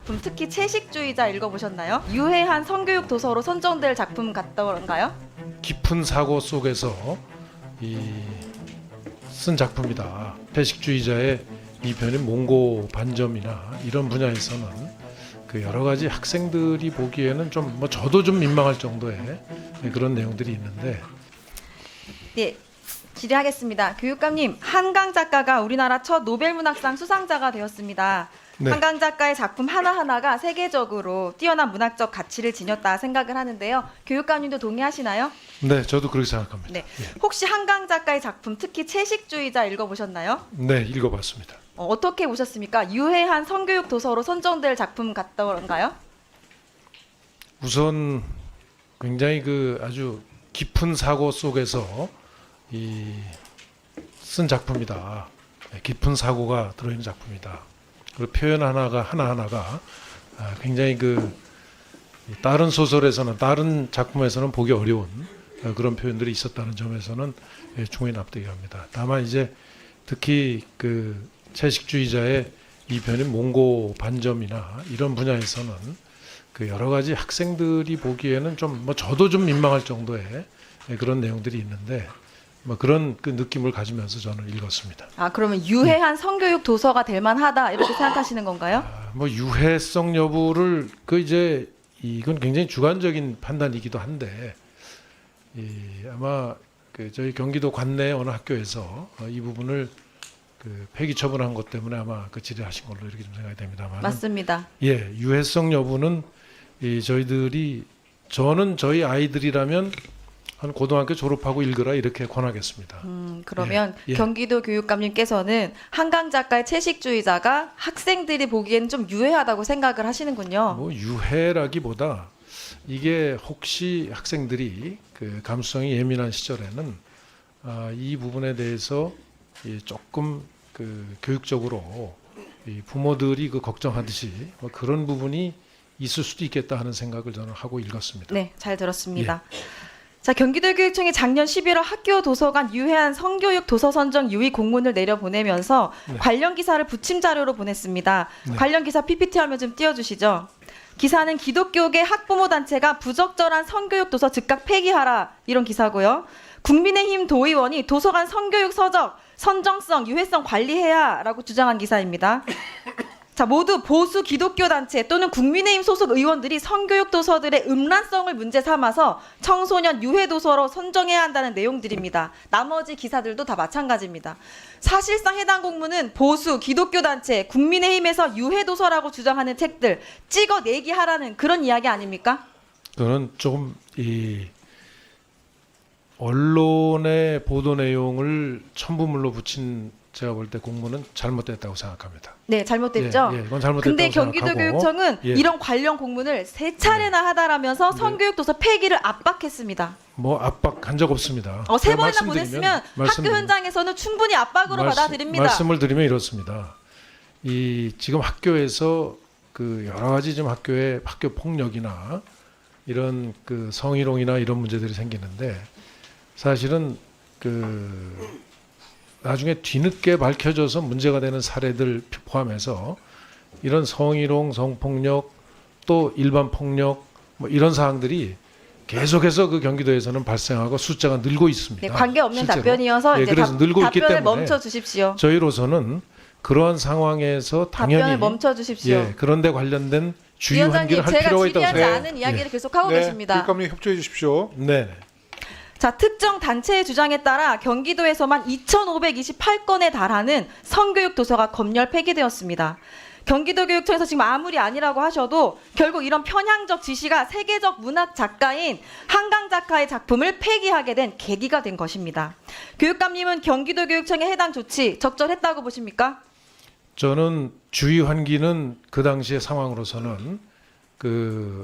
작품, 특히 채식주의자 읽어보셨나요? 유해한 성교육 도서로 선정될 작품 같던가요? 깊은 사고 속에서 쓴 작품이다. 채식주의자의 이 변인 몽고 반점이나 이런 분야에서는 그 여러 가지 학생들이 보기에는 좀 저도 좀 민망할 정도의 그런 내용들이 있는데. 네, 질의하겠습니다. 교육감님, 한강 작가가 우리나라 첫 노벨문학상 수상자가 되었습니다. 네. 한강 작가의 작품 하나하나가 세계적으로 뛰어난 문학적 가치를 지녔다 생각을 하는데요. 교육감님도 동의하시나요? 네, 저도 그렇게 생각합니다. 네. 혹시 한강 작가의 작품, 특히 채식주의자 읽어보셨나요? 네, 읽어봤습니다. 어떻게 보셨습니까? 유해한 성교육 도서로 선정될 작품 같던가요? 우선 굉장히 아주 깊은 사고 속에서 쓴 작품이다. 깊은 사고가 들어있는 작품이다. 그리고 표현 하나하나가 굉장히 다른 소설에서는, 다른 작품에서는 보기 어려운 그런 표현들이 있었다는 점에서는 충분히 납득이 갑니다. 다만 이제 특히 채식주의자의 이 변인 몽고 반점이나 이런 분야에서는 여러 가지 학생들이 보기에는 좀 저도 좀 민망할 정도의 그런 내용들이 있는데 그런 느낌을 가지면서 저는 읽었습니다. 아, 그러면 유해한 성교육 도서가 될 만하다 이렇게 생각하시는 건가요? 유해성 여부를 이건 굉장히 주관적인 판단이기도 한데 아마 저희 경기도 관내 어느 학교에서 이 부분을 폐기 처분한 것 때문에 아마 질의하신 걸로 이렇게 좀 생각이 됩니다만. 맞습니다. 예, 유해성 여부는 저는 저희 아이들이라면 한 고등학교 졸업하고 읽으라 이렇게 권하겠습니다. 그러면 예. 경기도 교육감님께서는 한강 작가의 채식주의자가 학생들이 보기에는 좀 유해하다고 생각을 하시는군요. 유해라기보다 이게 혹시 학생들이 감수성이 예민한 시절에는 이 부분에 대해서 조금 교육적으로 부모들이 걱정하듯이 그런 부분이 있을 수도 있겠다 하는 생각을 저는 하고 읽었습니다. 네, 잘 들었습니다. 자, 경기도교육청이 작년 11월 학교 도서관 유해한 성교육 도서 선정 유의 공문을 내려보내면서 관련 기사를 부침 자료로 보냈습니다. 관련 기사 PPT 화면 좀 띄워주시죠. 기사는 기독교계 학부모 단체가 부적절한 성교육 도서 즉각 폐기하라 이런 기사고요. 국민의힘 도의원이 도서관 성교육 서적 선정성, 유해성 관리해야라고 주장한 기사입니다. 자, 모두 보수 기독교 단체 또는 국민의힘 소속 의원들이 성교육 도서들의 음란성을 문제 삼아서 청소년 유해 도서로 선정해야 한다는 내용들입니다. 나머지 기사들도 다 마찬가지입니다. 사실상 해당 공문은 보수 기독교 단체 국민의힘에서 유해 도서라고 주장하는 책들 찍어내기 하라는 그런 이야기 아닙니까? 저는 조금 언론의 보도 내용을 첨부물로 붙인 제가 볼 때 공문은 잘못됐다고 생각합니다. 네, 잘못됐죠. 이건 잘못됐다고 근데 생각하고. 경기도교육청은 이런 관련 공문을 3차례나 하다라면서 성교육도서 폐기를 압박했습니다. 압박한 적 없습니다. 3번이나 보냈으면 학교 현장에서는 충분히 압박으로 받아들입니다. 말씀을 드리면 이렇습니다. 지금 학교에서 여러 가지 좀 학교 폭력이나 이런 성희롱이나 이런 문제들이 생기는데 사실은 나중에 뒤늦게 밝혀져서 문제가 되는 사례들 포함해서 이런 성희롱, 성폭력, 또 일반 폭력 이런 사항들이 계속해서 경기도에서는 발생하고 숫자가 늘고 있습니다. 네, 관계없는 실제로. 답변이어서 이제 그래서 늘고 있기 답변을 때문에 멈춰 주십시오. 저희로서는 그러한 상황에서 당연히 답변을 멈춰 주십시오. 그런데 관련된 주의 위원장님, 환기를 할 제가 필요가 있다고 질의하지 생각합니다. 않은 이야기를 계속하고 네, 계십니다. 교육감님 협조해 주십시오. 네. 자, 특정 단체의 주장에 따라 경기도에서만 2,528건에 달하는 성교육 도서가 검열 폐기되었습니다. 경기도교육청에서 지금 아무리 아니라고 하셔도 결국 이런 편향적 지시가 세계적 문학 작가인 한강 작가의 작품을 폐기하게 된 계기가 된 것입니다. 교육감님은 경기도교육청의 해당 조치 적절했다고 보십니까? 저는 주의 환기는 그 당시의 상황으로서는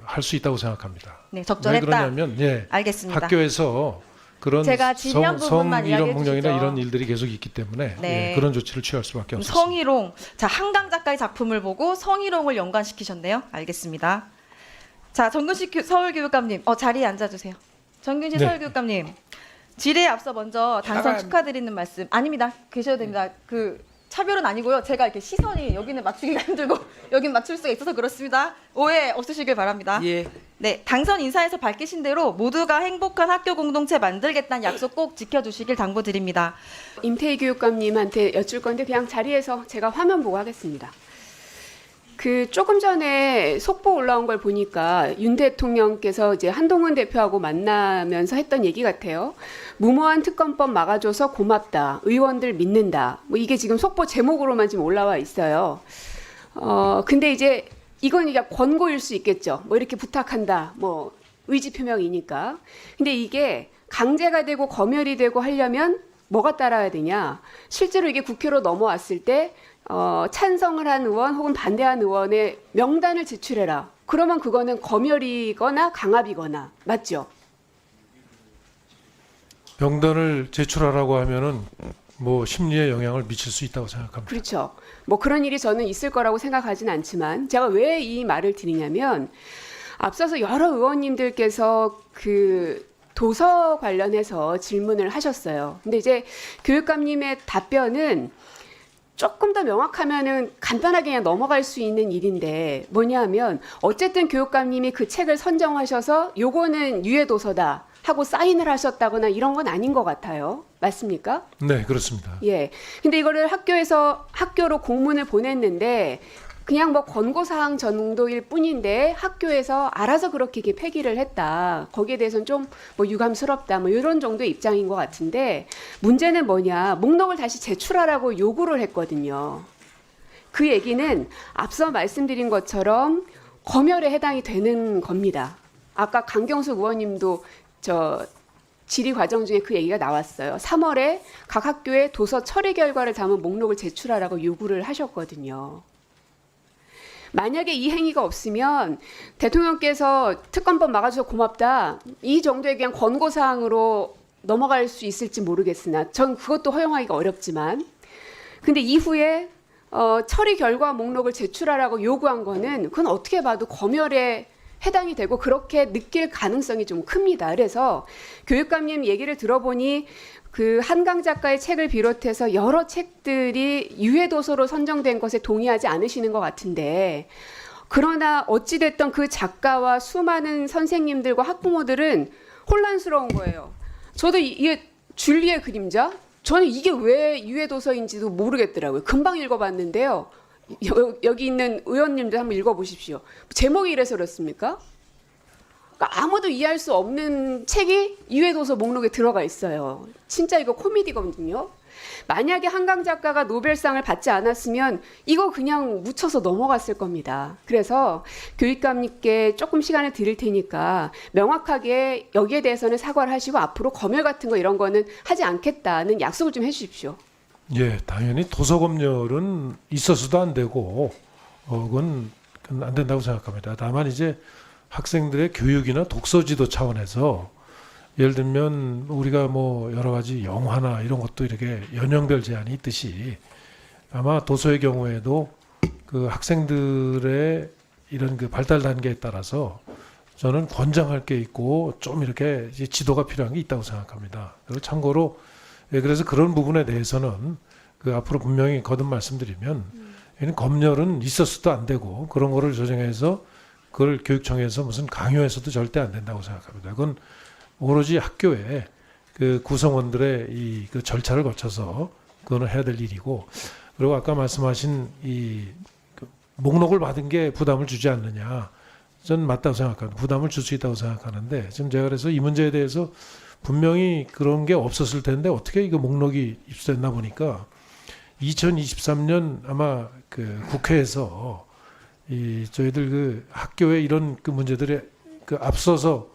할 수 있다고 생각합니다. 네, 적절했다. 왜 그러냐면 알겠습니다. 학교에서 그런 제가 질의한 부분만 이야기해 성희롱이나 주시죠. 이런 일들이 계속 있기 때문에 네. 그런 조치를 취할 수밖에 없습니다. 성희롱. 자, 한강 작가의 작품을 보고 성희롱을 연관시키셨네요. 알겠습니다. 자, 정근식 서울교육감님, 자리에 앉아주세요. 정근식 네. 서울교육감님, 질의에 앞서 먼저 당선 잠깐. 축하드리는 말씀. 아닙니다. 계셔도 됩니다. 차별은 아니고요. 제가 이렇게 시선이 여기는 맞추기가 힘들고 여긴 맞출 수가 있어서 그렇습니다. 오해 없으시길 바랍니다. 예. 네, 당선 인사에서 밝히신 대로 모두가 행복한 학교 공동체 만들겠다는 약속 꼭 지켜주시길 당부드립니다. 임태희 교육감님한테 여쭐 건데 그냥 자리에서 제가 화면 보고 하겠습니다. 그 조금 전에 속보 올라온 걸 보니까 윤 대통령께서 이제 한동훈 대표하고 만나면서 했던 얘기 같아요. 무모한 특검법 막아줘서 고맙다. 의원들 믿는다. 뭐 이게 지금 속보 제목으로만 지금 올라와 있어요. 근데 이제 이건 이게 권고일 수 있겠죠. 뭐 이렇게 부탁한다. 뭐 의지 표명이니까. 근데 이게 강제가 되고 검열이 되고 하려면 뭐가 따라야 되냐? 실제로 이게 국회로 넘어왔을 때 찬성을 한 의원 혹은 반대한 의원의 명단을 제출해라. 그러면 그거는 검열이거나 강압이거나 맞죠? 명단을 제출하라고 하면은 뭐 심리에 영향을 미칠 수 있다고 생각합니다. 그렇죠. 뭐 그런 일이 저는 있을 거라고 생각하진 않지만 제가 왜 이 말을 드리냐면 앞서서 여러 의원님들께서 그 도서 관련해서 질문을 하셨어요. 근데 이제 교육감님의 답변은 조금 더 명확하면은 간단하게 그냥 넘어갈 수 있는 일인데 뭐냐면 어쨌든 교육감님이 그 책을 선정하셔서 요거는 유해 도서다 하고 사인을 하셨다거나 이런 건 아닌 것 같아요. 맞습니까? 네, 그렇습니다. 예. 근데 이거를 학교로 공문을 보냈는데 그냥 뭐 권고사항 정도일 뿐인데 학교에서 알아서 그렇게 이렇게 폐기를 했다. 거기에 대해서는 좀 뭐 유감스럽다. 뭐 이런 정도의 입장인 것 같은데 문제는 뭐냐. 목록을 다시 제출하라고 요구를 했거든요. 그 얘기는 앞서 말씀드린 것처럼 검열에 해당이 되는 겁니다. 아까 강경수 의원님도 질의 과정 중에 그 얘기가 나왔어요. 3월에 각 학교의 도서 처리 결과를 담은 목록을 제출하라고 요구를 하셨거든요. 만약에 이 행위가 없으면 대통령께서 특검법 막아줘서 고맙다. 이 정도의 그냥 권고사항으로 넘어갈 수 있을지 모르겠으나 전 그것도 허용하기가 어렵지만 근데 이후에 처리 결과 목록을 제출하라고 요구한 거는 그건 어떻게 봐도 검열에 해당이 되고 그렇게 느낄 가능성이 좀 큽니다. 그래서 교육감님 얘기를 들어보니 그 한강 작가의 책을 비롯해서 여러 책들이 유해 도서로 선정된 것에 동의하지 않으시는 것 같은데 그러나 어찌됐든 그 작가와 수많은 선생님들과 학부모들은 혼란스러운 거예요. 저도 이게 줄리의 그림자? 저는 이게 왜 유해 도서인지도 모르겠더라고요. 금방 읽어봤는데요. 여기 있는 의원님들 한번 읽어보십시오. 제목이 이래서 그렇습니까? 그러니까 아무도 이해할 수 없는 책이 유해 도서 목록에 들어가 있어요. 진짜 이거 코미디거든요. 만약에 한강 작가가 노벨상을 받지 않았으면 이거 그냥 묻혀서 넘어갔을 겁니다. 그래서 교육감님께 조금 시간을 드릴 테니까 명확하게 여기에 대해서는 사과를 하시고 앞으로 검열 같은 거 이런 거는 하지 않겠다는 약속을 좀 해주십시오. 예, 당연히 도서 검열은 있어서도 안 되고 그건 안 된다고 생각합니다. 다만 이제 학생들의 교육이나 독서 지도 차원에서 예를 들면 우리가 뭐 여러 가지 영화나 이런 것도 이렇게 연령별 제한이 있듯이 아마 도서의 경우에도 그 학생들의 이런 그 발달 단계에 따라서 저는 권장할 게 있고 좀 이렇게 이제 지도가 필요한 게 있다고 생각합니다. 그리고 참고로 그래서 그런 부분에 대해서는 그 앞으로 분명히 거듭 말씀드리면 검열은 있었어도 안 되고 그런 거를 조정해서 그걸 교육청에서 무슨 강요해서도 절대 안 된다고 생각합니다. 그건 오로지 학교에 그 구성원들의 이 그 절차를 거쳐서 그거는 해야 될 일이고 그리고 아까 말씀하신 그 목록을 받은 게 부담을 주지 않느냐 저는 맞다고 생각합니다. 부담을 줄 수 있다고 생각하는데 지금 제가 그래서 이 문제에 대해서 분명히 그런 게 없었을 텐데 어떻게 이거 목록이 입수됐나 보니까 2023년 아마 그 국회에서 이 저희들 그 학교에 이런 그 문제들에 그 앞서서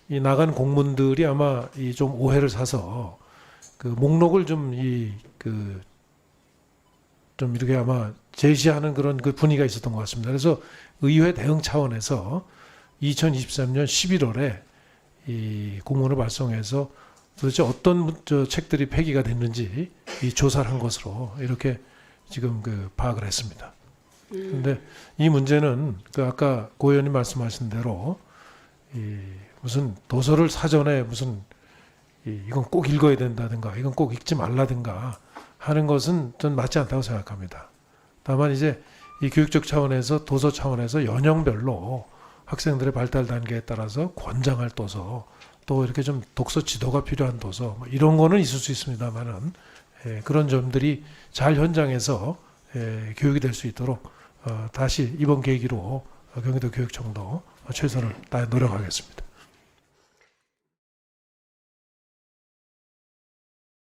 이 나간 공문들이 아마 이 좀 오해를 사서 그 목록을 좀 좀 이렇게 아마 제시하는 그런 그 분위기가 있었던 것 같습니다. 그래서 의회 대응 차원에서 2023년 11월에 이 공문을 발송해서 도대체 어떤 책들이 폐기가 됐는지 이 조사를 한 것으로 이렇게 지금 그 파악을 했습니다. 그런데 이 문제는 그 아까 고 의원님 말씀하신 대로 이 무슨 도서를 사전에 무슨 이건 꼭 읽어야 된다든가 이건 꼭 읽지 말라든가 하는 것은 전 맞지 않다고 생각합니다. 다만 이제 이 교육적 차원에서 도서 차원에서 연령별로 학생들의 발달 단계에 따라서 권장할 도서 또 이렇게 좀 독서 지도가 필요한 도서 뭐 이런 거는 있을 수 있습니다만은 그런 점들이 잘 현장에서 교육이 될 수 있도록 다시 이번 계기로 경기도 교육청도 최선을 다해 노력하겠습니다.